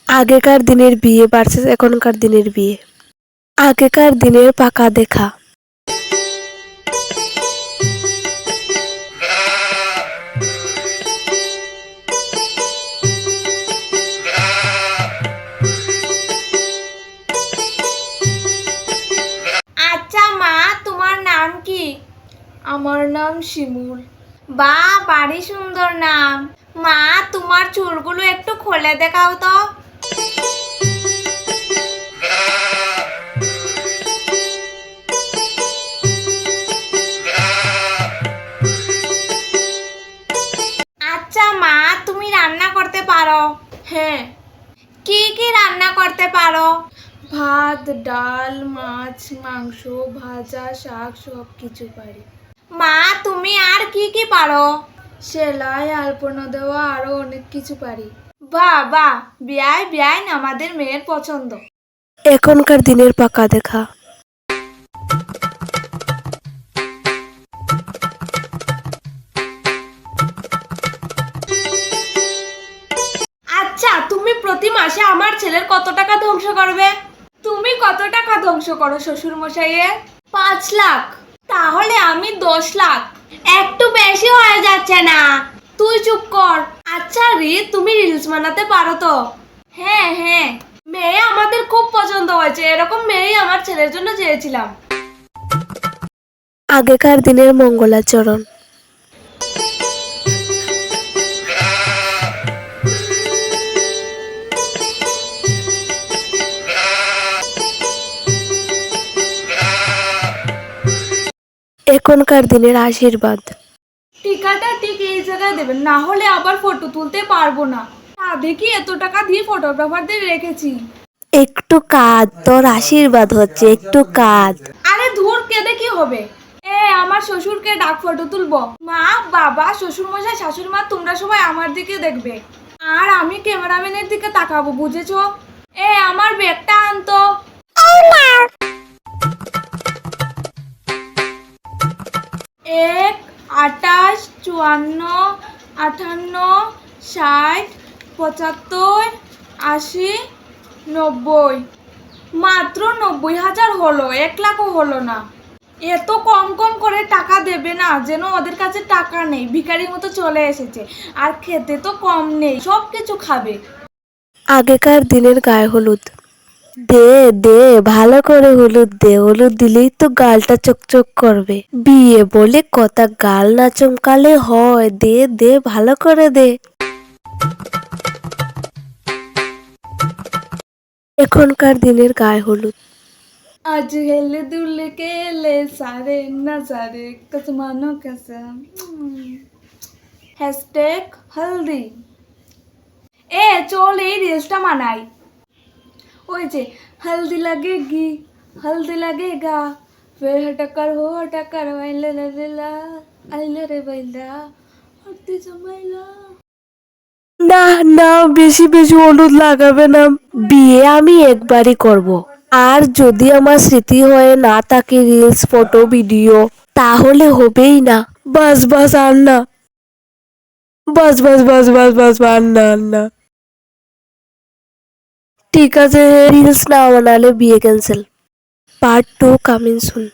আগেকার দিনের বিয়ে ভার্সেস এখনকার দিনের বিয়ে। আগেকার দিনের পাকা দেখা। আচ্ছা মা, তোমার নাম কি? আমার নাম শিমুল। বাহ, বাড়ি সুন্দর নাম। মা, তোমার চুলগুলো একটু খুলে দেখাও তো। আচ্ছা মা, তুমি রান্না করতে পারো? হ্যাঁ, কি কি রান্না করতে পারো? ভাত, ডাল, মাছ, মাংস, ভাজা, শাক সব কিছু পারি। মা, তুমি আর কি কি পারো? সেলাই, আলপনা দেওয়া আরো অনেক কিছু পারি। বাহ বাহ, বিয়াই বিয়াই আমাদের মেয়ের পছন্দ। এখনকার দিনের পাকা দেখা। আচ্ছা, তুমি প্রতি মাসে আমার ছেলের কত টাকা ধ্বংস করবে? তুমি কত টাকা ধ্বংস করো শ্বশুর মশাইয়ের? 5 লাখ। তাহলে আমি 10 লাখ। একটু বেশি হয়ে যাচ্ছে না? তুই চুপ কর। আচ্ছা রিত, তুমি রিলস বানাতে পারো তো? হ্যাঁ হ্যাঁ, মেয়ে আমাদের খুব পছন্দ হয়েছে, এরকম মেয়েই আমার ছেলের জন্য চেয়েছিলাম। আগেকার দিনের মঙ্গলাচরণ। এখনকার দিনের আশীর্বাদ। টিকাটা ঠিক এই জায়গায় দেবেন, না হলে আবার ফটো তুলতে পারবো না। দেখি এত টাকা দিয়ে ফটোগ্রাফারদের রেখেছি। একটু কাঁদ, তোর আশীর্বাদ হচ্ছে, একটু কাঁদ। আরে ধুর, কেঁদে কি হবে? আমার শ্বশুরকে ডাক, ফটো তুলবো। মা, বাবা, শ্বশুর মশাই, শাশুড়ি মা, তোমরা সবাই আমার দিকে দেখবে আর আমি ক্যামেরাম্যানের দিকে তাকাবো, বুঝেছো? আমার ব্যাগটা আনতো। 1, 28, 54, 58, 60, 75, 80, 90। মাত্র 90,000 হলো, 1 লাখও হলো না। এত কম কম করে টাকা দেবে না, যেন ওদের কাছে টাকা নেই, ভিখারির মতো চলে এসেছে। আর খেতে তো কম নেই, সব কিছু খাবে। আগেকার দিনের গায়ে হলুদ। দে দে, ভালো করে হলুদ দে, হলুদ দিলেই তো গালটা চকচক করবে। বিয়ে বলে কথা, গাল না চমকালে হয়? দে দে, ভালো করে দে। এখনকার দিনের গায়ে হলুদ। आज हेले दुल्हे के ले सारे नजारे कसमानो कसम। হ্যাশট্যাগ হলদি। চল এই রিলসটা মানাই। ওই যে हल्दी लगेगी हल्दी लगेगा फिर हटकर हो हटकर वाइले ला आइले रे बैला हटती जमाइला। না না, বেশি বেশি হলুদ লাগাবে না। বিয়ে আমি একবারই করব। আর যদি আমার স্মৃতি হয়ে না থাকে রিলস, ফটো, ভিডিও, তাহলে হবেই না। বাস বাস, আর না। বাস বাস বাস বাস বাস, আর না আর না। ঠিক আছে, রিলস না বানালে বিয়ে ক্যান্সেল। Part 2 coming soon.